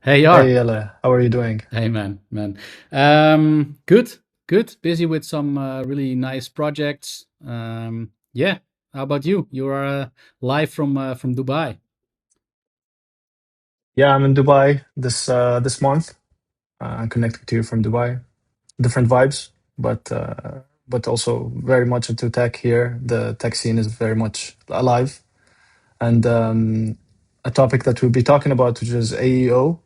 Hey, Hey, Yar. Jelle, how are you doing? Hey, man. Good, good. Busy with some really nice projects. Yeah. How about you? You are live from Dubai. Yeah, I'm in Dubai this month. I'm connecting to you from Dubai. Different vibes, but also very much into tech here. The tech scene is very much alive, and a topic that we'll be talking about, which is AEO.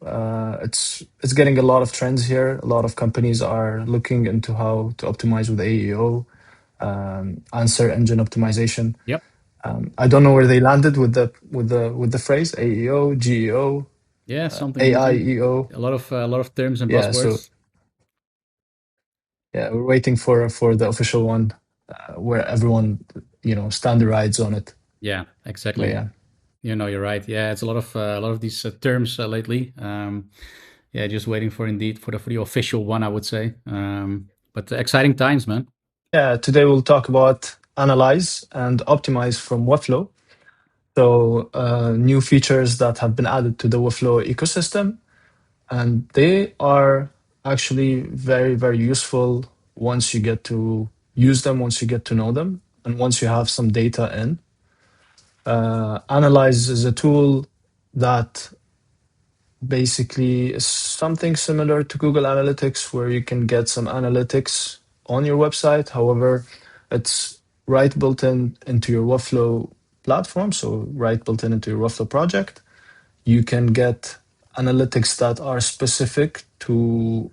It's getting a lot of trends here. A lot of companies are looking into how to optimize with AEO, answer engine optimization. Yep. I don't know where they landed with the phrase AEO, GEO, Yeah. Something in between. AIEO. A lot of terms and Yeah, so buzzwords. yeah, we're waiting for the official one where everyone standardizes on it. Yeah. But Exactly. yeah, You're right. Yeah. It's a lot of these terms lately. Yeah. Just waiting for the official one, I would say. But exciting times, man. yeah. Today we'll talk about analyze and optimize from Webflow. So new features that have been added to the Webflow ecosystem, and they are actually very useful once you get to use them, once you get to know them, and once you have some data in. Analyze is a tool that basically is something similar to Google Analytics, where you can get some analytics on your website. However, it's right built in into your Webflow platform, so right built in into your Webflow project. You can get analytics that are specific to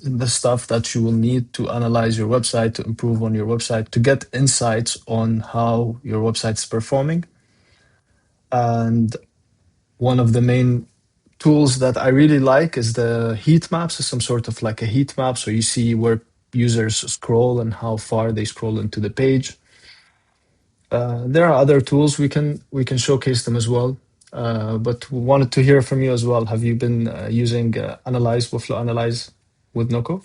the stuff that you will need to analyze your website, to improve on your website, to get insights on how your website is performing. And one of the main tools that I really like is the heat maps, is some sort of like a heat map. So you see where users scroll and how far they scroll into the page. There are other tools we can showcase them as well. But we wanted to hear from you as well. Have you been using Analyze, Webflow Analyze with Noco?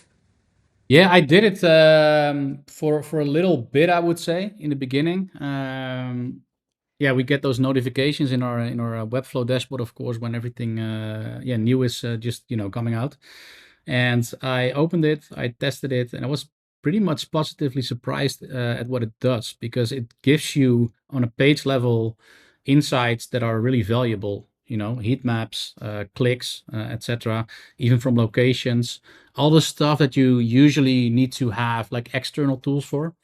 Yeah, I did it for a little bit, I would say, in the beginning. Yeah, we get those notifications in our Webflow dashboard, of course, when everything new is just coming out. And I opened it, I tested it, and I was pretty much positively surprised at what it does, because it gives you on a page level insights that are really valuable. Heat maps, clicks, etc., even from locations, all the stuff that you usually need to have like external tools for,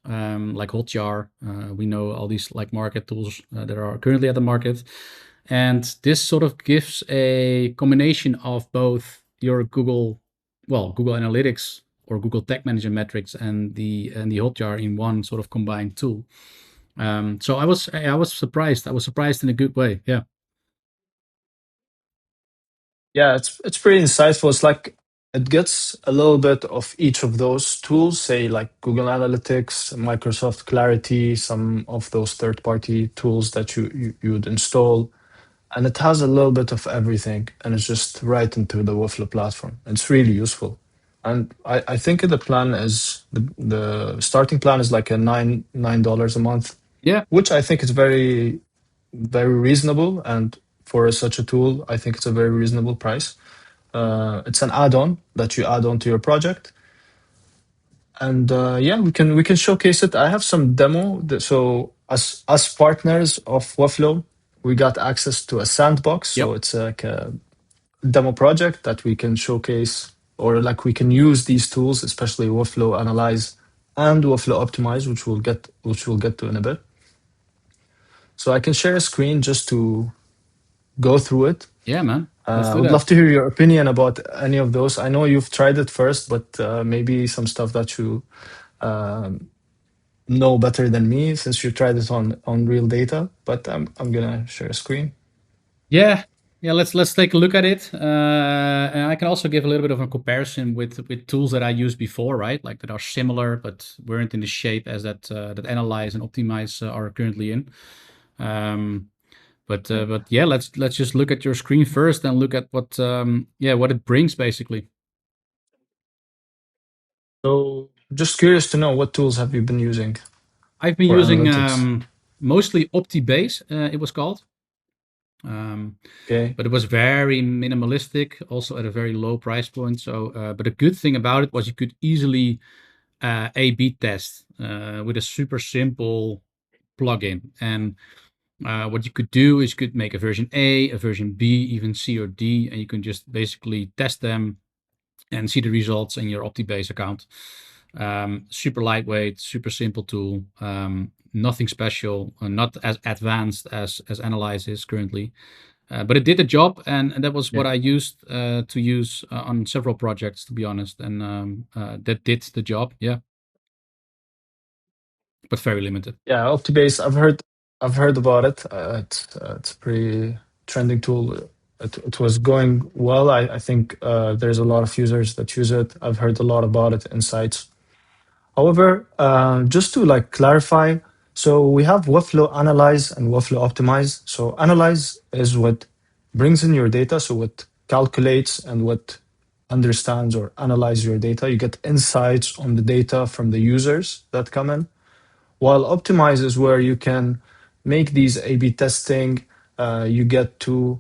like Hotjar. We know all these like market tools that are currently at the market. And this sort of gives a combination of both your Google Analytics or Google Tag Manager metrics and the Hotjar in one sort of combined tool. So I was surprised. I was surprised in a good way. Yeah. Yeah, it's pretty insightful. It's like it gets a little bit of each of those tools, say like Google Analytics, Microsoft Clarity, some of those third-party tools that you would install, and it has a little bit of everything, and it's just right into the Webflow platform. It's really useful, and I think the plan is the starting plan is like a $9 a month, Yeah. which I think is very reasonable, and for such a tool, I think it's a very reasonable price. It's an add-on that you add on to your project, and yeah, we can showcase it. I have some demo. So as partners of Webflow, we got access to a sandbox. So Yep. it's like a demo project that we can showcase, or like we can use these tools, especially Webflow Analyze and Webflow Optimize, which we'll get to in a bit. So I can share a screen just to go through it. Yeah, man. Let's I do would that. love to hear your opinion about any of those. I know you've tried it first, but maybe some stuff that you um, know better than me, since you tried it on real data. But I'm gonna share a screen. Yeah, yeah. Let's take a look at it, and I can also give a little bit of a comparison with tools that I used before, right? Like that are similar but weren't in the shape as that Analyze and Optimize are currently in. Um, but yeah, let's just look at your screen first and look at what it brings basically. So just curious to know, what tools have you been using I've been for using analytics? mostly Optibase, it was called. Okay. But it was very minimalistic, also at a very low price point. So, but the good thing about it was you could easily A/B test with a super simple plugin. And what you could do is you could make a version A, a version B, even C or D, and you can just basically test them and see the results in your Optibase account. Super lightweight, super simple tool. Nothing special, not as advanced as Analyze is currently. But it did the job, and that was Yeah. what I used to use on several projects, to be honest. And that did the job, yeah, but very limited. Yeah, Optibase. I've heard about it. It's a pretty trending tool. It was going well. I think there's a lot of users that use it. I've heard a lot about it in sites. However, just to like clarify, so we have Webflow Analyze and Webflow Optimize. So Analyze is what brings in your data, so what calculates and what understands or analyze your data. You get insights on the data from the users that come in. While Optimize is where you can make these A/B testing. You get to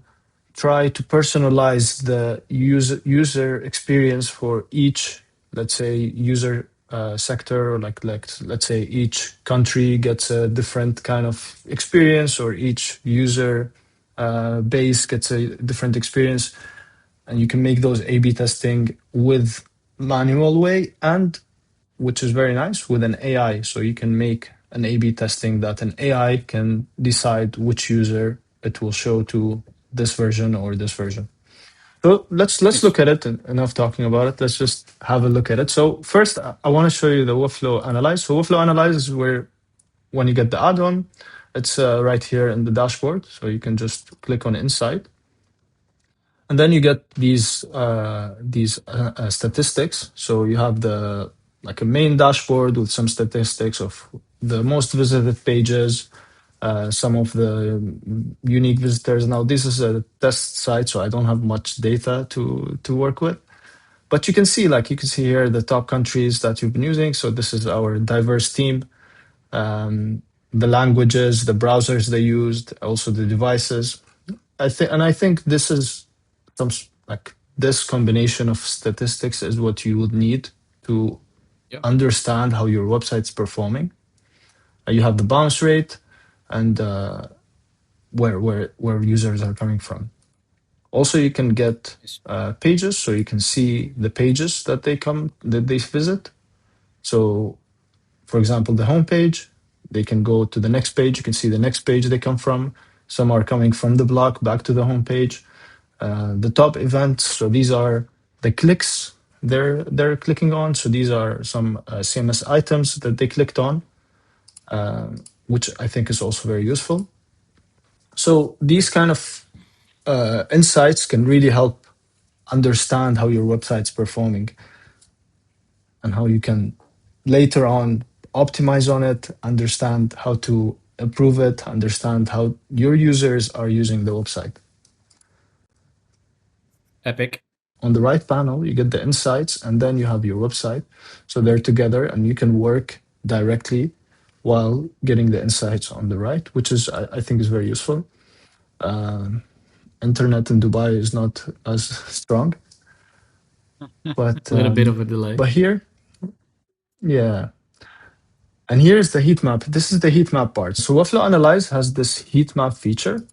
try to personalize the user experience for each, let's say, user sector, or like let's say each country gets a different kind of experience, or each user base gets a different experience, and you can make those A/B testing with manual way, and which is very nice, with an AI. So you can make an A/B testing that an AI can decide which user it will show to, this version or this version. So let's Nice. look at it. Enough talking about it. Let's just have a look at it. So first, I want to show you the Webflow Analyze. So Webflow Analyze is where when you get the add-on, it's right here in the dashboard. So you can just click on Insight, and then you get these statistics. So you have the like a main dashboard with some statistics of the most visited pages, some of the unique visitors. Now this is a test site, so I don't have much data to work with. But you can see, like you can see here, the top countries that you've been using. So this is our diverse team, the languages, the browsers they used, also the devices. I think this is some like this combination of statistics is what you would need to Yeah. understand how your website's performing. You have the bounce rate and where users are coming from. Also, you can get Nice. pages, so you can see the pages that they visit. So, for example, the home page, they can go to the next page. You can see the next page they come from. Some are coming from the blog back to the home page. The top events, so these are the clicks they're clicking on. So these are some CMS items that they clicked on, which I think is also very useful. So these kind of insights can really help understand how your website's performing and how you can later on optimize on it, understand how to improve it, understand how your users are using the website. Epic. On the right panel, you get the insights, and then you have your website. So they're together, and you can work directly while getting the insights on the right, which is, I think, is very useful. Um, Internet in Dubai is not as strong, A but little bit of a delay. but here, yeah. And here's the heat map. This is the heat map part. So Webflow Analyze has this heat map feature,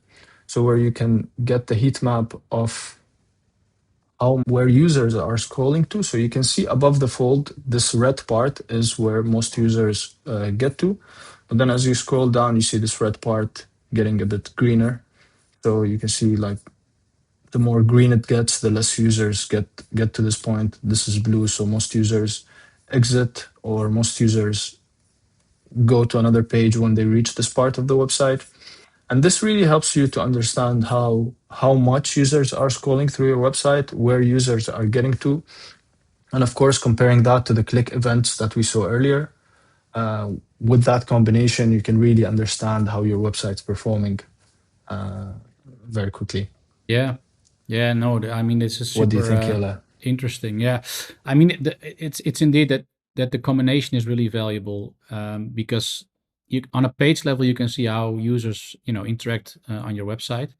so where you can get the heat map of how where users are scrolling to. So you can see above the fold, this red part is where most users get to. But then as you scroll down, you see this red part getting a bit greener. So you can see like the more green it gets, the less users get to this point. This is blue, so most users exit, or most users go to another page when they reach this part of the website. And this really helps you to understand how much users are scrolling through your website, where users are getting to, and of course comparing that to the click events that we saw earlier. With that combination, you can really understand how your website's performing uh, very quickly. Yeah. Yeah, no, I mean, this is What do you super think, Yelle? interesting. Yeah. I mean, it's indeed that the combination is really valuable, because you on a page level, you can see how users, interact on your website.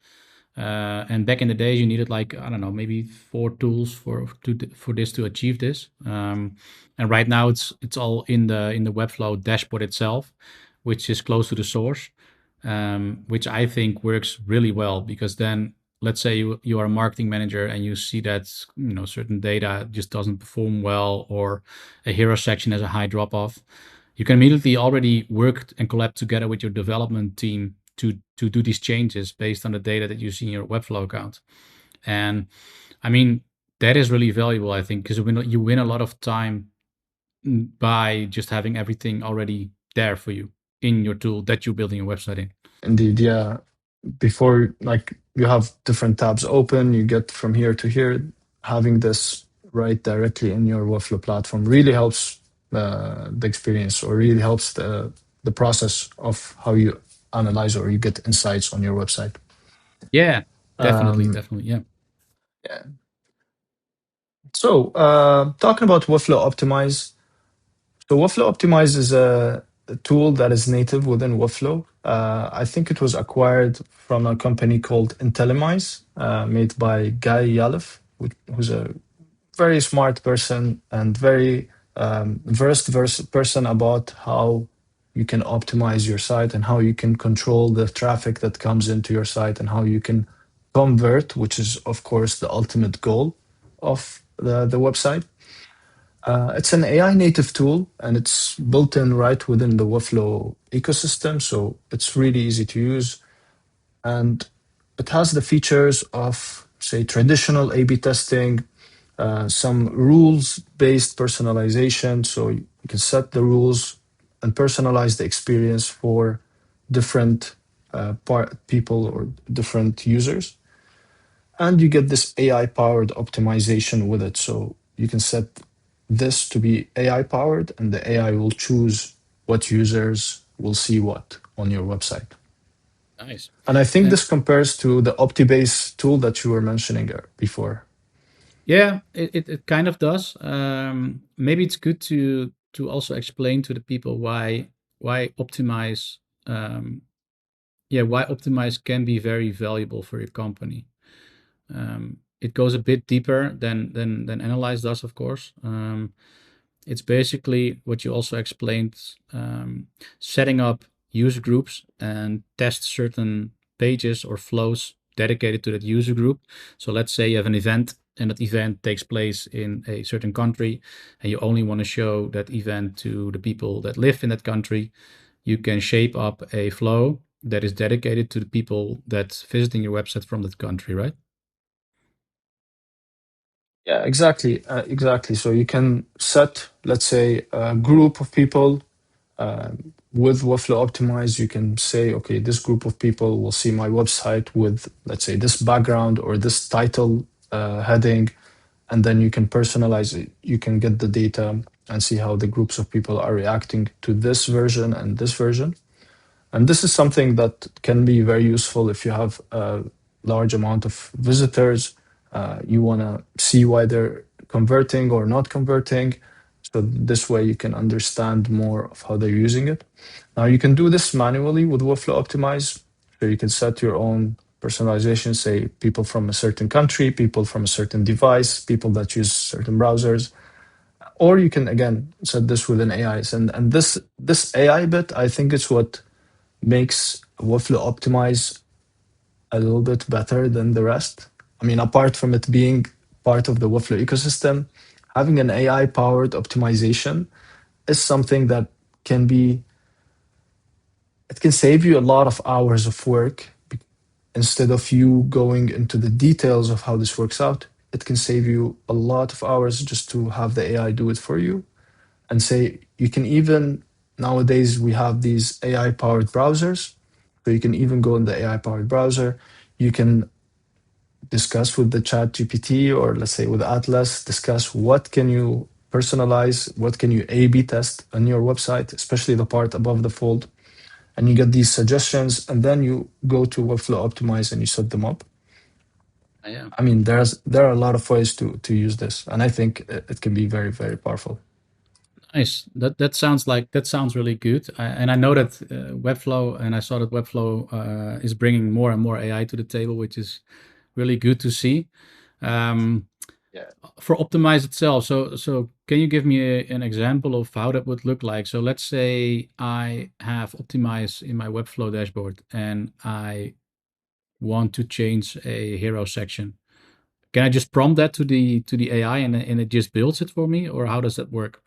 And back in the days, you needed like, I don't know, maybe 4 tools for this to achieve this. And right now it's all in the Webflow dashboard itself, which is close to the source, which I think works really well, because then let's say you are a marketing manager and you see that certain data just doesn't perform well, or a hero section has a high drop off. You can immediately already work and collab together with your development team to do these changes based on the data that you see in your Webflow account. And I mean, that is really valuable, I think, because you win a lot of time by just having everything already there for you in your tool that you're building your website in. Indeed, yeah. Before, like, you have different tabs open, you get from here to here. Having this right directly in your Webflow platform really helps the experience, or really helps the process of how you analyze or you get insights on your website. Yeah, definitely, Um, definitely. Yeah. yeah. So, talking about Webflow Optimize. So Webflow Optimize is a tool that is native within Webflow. I think it was acquired from a company called Intellimize, made by Guy Yalef, who's a very smart person and very versed person about how you can optimize your site and how you can control the traffic that comes into your site and how you can convert, which is, of course, the ultimate goal of the website. It's an AI native tool and it's built in right within the Webflow ecosystem. So it's really easy to use. And it has the features of, say, traditional A B testing, some rules based personalization. So you can set the rules and personalize the experience for different people or different users. And you get this AI powered optimization with it. So you can set this to be AI powered, and the AI will choose what users will see what on your website. Nice. And I think And this compares to the Optibase tool that you were mentioning before. yeah, it kind of does. Maybe it's good to also explain to the people why Optimize, why Optimize can be very valuable for your company. It goes a bit deeper than Analyze does, of course. It's basically what you also explained, setting up user groups and test certain pages or flows dedicated to that user group. So let's say you have an event and that event takes place in a certain country and you only want to show that event to the people that live in that country. You can shape up a flow that is dedicated to the people that's visiting your website from that country, right? Yeah, exactly. Exactly. So you can set, let's say, a group of people uh, with Webflow Optimize. You can say, okay, this group of people will see my website with, let's say, this background or this title heading, and then you can personalize it. You can get the data and see how the groups of people are reacting to this version and this version. And this is something that can be very useful if you have a large amount of visitors. You want to see why they're converting or not converting. So this way you can understand more of how they're using it. Now you can do this manually with Webflow Optimize. So you can set your own personalization, say people from a certain country, people from a certain device, people that use certain browsers. Or you can again set this with an AI. And this AI bit, I think it's what makes Webflow Optimize a little bit better than the rest. I mean, apart from it being part of the Webflow ecosystem, having an AI powered optimization is something that can be, it can save you a lot of hours of work. Instead of you going into the details of how this works out, it can save you a lot of hours just to have the AI do it for you. And say you can even, nowadays we have these AI powered browsers, so you can even go in the AI powered browser. You can discuss with the chat GPT, or let's say with Atlas, discuss what can you personalize, what can you A/B test on your website, especially the part above the fold. And you get these suggestions, and then you go to Webflow Optimize and you set them up. Yeah. I mean, there are a lot of ways to use this, and I think it can be very, very powerful. Nice. That sounds really good. And I know that Webflow, and I saw that Webflow is bringing more and more AI to the table, which is really good to see. Um, Yeah. for Optimize itself, so can you give me an example of how that would look like? So let's say I have Optimize in my Webflow dashboard, and I want to change a hero section. Can I just prompt that to the AI, and it just builds it for me, or how does that work?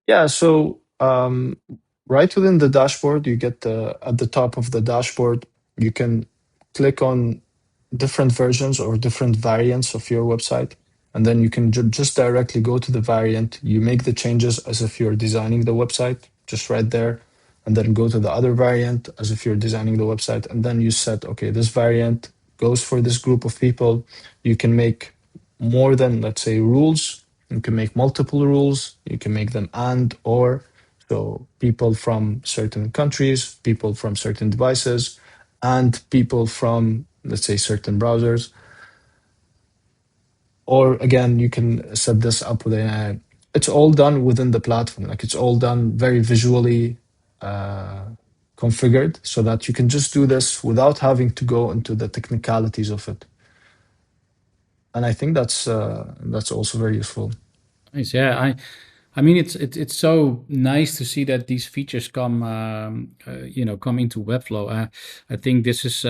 Yeah, so right within the dashboard, you get at the top of the dashboard, you can click on different versions or different variants of your website. And then you can just directly go to the variant. You make the changes as if you're designing the website, just right there. And then go to the other variant as if you're designing the website. And then you set, okay, this variant goes for this group of people. You can make more than, let's say, rules. You can make multiple rules. You can make them and or. So people from certain countries, people from certain devices, and people from, let's say, certain browsers. Or again, you can set this up with a, it's all done within the platform. Like it's all done very visually uh, configured so that you can just do this without having to go into the technicalities of it. And I think that's also very useful. Nice. Yeah, I mean, it's so nice to see that these features come, come into Webflow. I think this is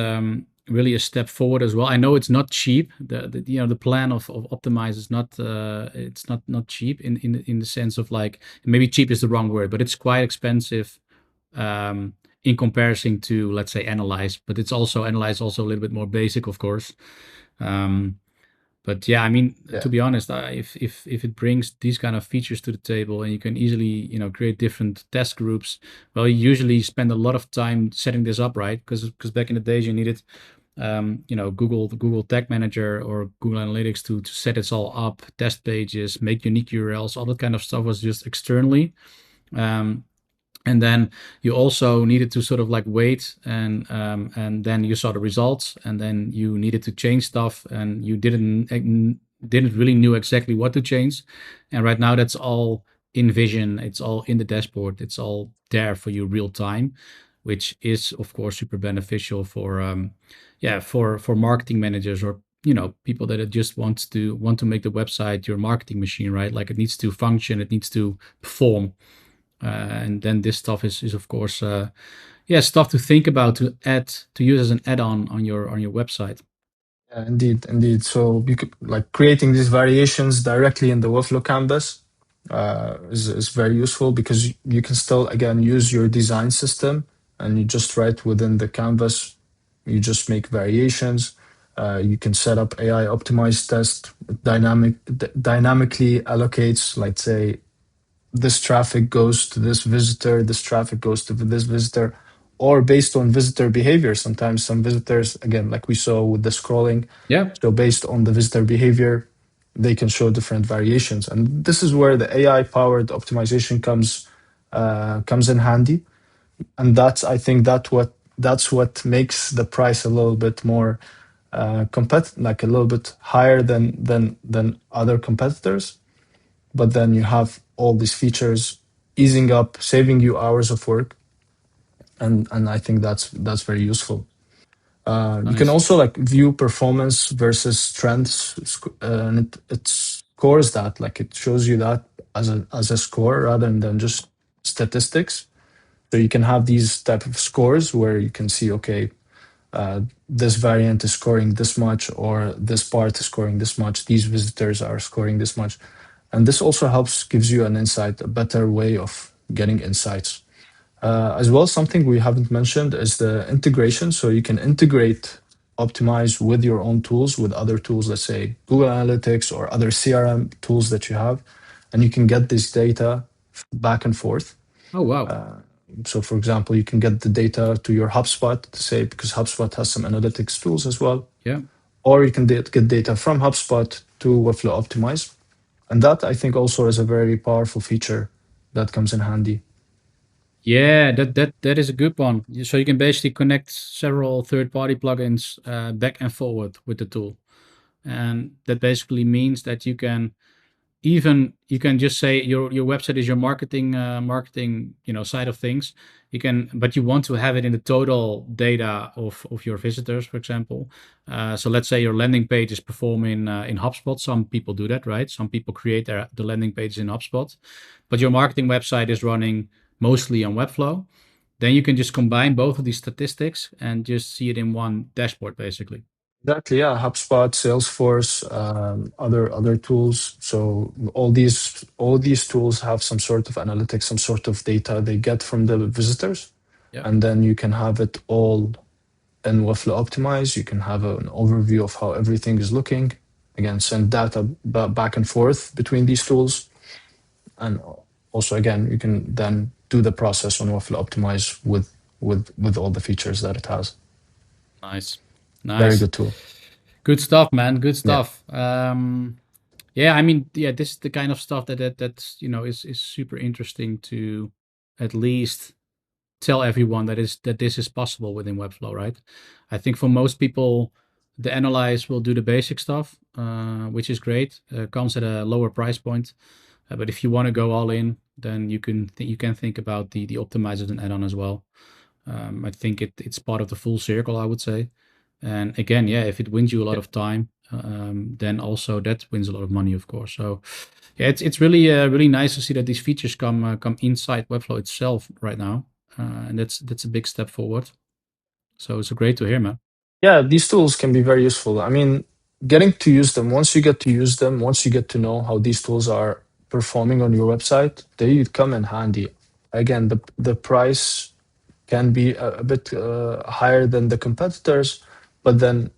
really a step forward as well. I know it's not cheap. The plan of Optimize is not it's not cheap in the sense of like, maybe cheap is the wrong word, but it's quite expensive in comparison to, let's say, Analyze. But it's also Analyze also a little bit more basic, of course. Um, but yeah, I mean, Yeah. to be honest, if it brings these kind of features to the table, and you can easily create different test groups, well, you usually spend a lot of time setting this up, right? Because back in the days you needed Google Tag Manager or Google Analytics to set this all up, test pages, make unique URLs, all that kind of stuff was just externally. Um, and then you also needed to sort of like wait, and then you saw the results, and then you needed to change stuff, and you didn't really knew exactly what to change. And right now that's all in Vision, it's all in the dashboard, it's all there for you real time, which is of course super beneficial for for marketing managers, or people that just want to make the website your marketing machine, right? Like, it needs to function, it needs to perform. And then this stuff is of course stuff to think about, to use as an add-on on your website. Yeah, indeed, indeed. So you could like creating these variations directly in the workflow canvas is very useful because you can still again use your design system and you just write within the canvas. You just make variations. You can set up AI optimized test dynamically allocates, let's say, this traffic goes to this visitor, this traffic goes to this visitor, or based on visitor behavior. Sometimes some visitors, again, like we saw with the scrolling, Yeah. so based on the visitor behavior, they can show different variations. And this is where the AI-powered optimization comes in handy. And that's, I think, that's what makes the price a little bit more like a little bit higher than other competitors, but then you have all these features easing up, saving you hours of work, and I think that's very useful. You can Nice. also like view performance versus trends, and it scores that, like it shows you that as a score rather than just statistics. So you can have these type of scores where you can see, okay, this variant is scoring this much, or this part is scoring this much. These visitors are scoring this much, and this also helps gives you an insight, a better way of getting insights. As well, something we haven't mentioned is the integration. So you can integrate Optimize with your own tools, with other tools, let's say Google Analytics or other CRM tools that you have, and you can get this data back and forth. Oh, wow. So, for example, you can get the data to your HubSpot to say, because HubSpot has some analytics tools as well, Yeah. or you can get data from HubSpot to Webflow Optimize. And that I think also is a very powerful feature that comes in handy. Yeah, that is a good one. So you can basically connect several third-party plugins back and forward with the tool, and that basically means that you can even you can just say your website is your marketing side of things. You can, but you want to have it in the total data of your visitors, for example. So let's say your landing page is performing in HubSpot. Some people do that, right? Some people create the landing pages in HubSpot, but your marketing website is running mostly on Webflow. Then you can just combine both of these statistics and just see it in one dashboard, basically. Exactly, yeah. HubSpot, Salesforce, other tools. So all these tools have some sort of analytics, some sort of data they get from the visitors, Yeah. and then you can have it all in Webflow Optimize. You can have an overview of how everything is looking. Again, send data back and forth between these tools, and also again you can then do the process on Webflow Optimize with all the features that it has. Nice. Very good tool. Good stuff, man. Good Yeah. stuff. Yeah, I mean, yeah, this is the kind of stuff that's is super interesting to at least tell everyone that this is possible within Webflow, right? I think for most people, the analyze will do the basic stuff, which is great. Comes at a lower price point, but if you want to go all in, then you can think about the optimize as an add-on as well. I think it's part of the full circle, I would say. And again, yeah, if it wins you a lot of time, then also that wins a lot of money, of course. So yeah, it's really really nice to see that these features come inside Webflow itself right now, and that's a big step forward. So it's great to hear, man. Yeah, these tools can be very useful. I mean, getting to use them, once you get to use them, once you get to know how these tools are performing on your website, they come in handy. Again, the price can be a bit higher than the competitors, but then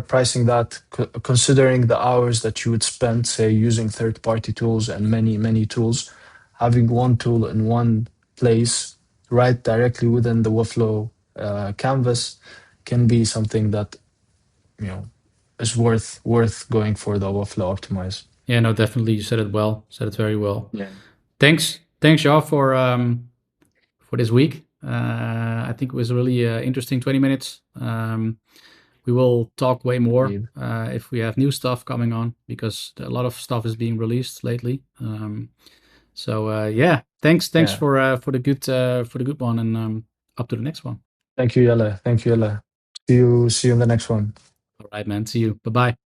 pricing that, considering the hours that you would spend, say, using third-party tools and many tools, having one tool in one place, right directly within the Webflow canvas, can be something that is worth going for the Webflow Optimize. Yeah, no, definitely. You said it well. Said it very well. Yeah. Thanks, Jar, for this week. I think it was a really interesting 20 minutes. We will talk way more Indeed. if we have new stuff coming on, because a lot of stuff is being released lately. So yeah, thanks Yeah. for the good one, and up to the next one. Thank you, Jelle. See you in the next one. All right, man. See you. Bye bye.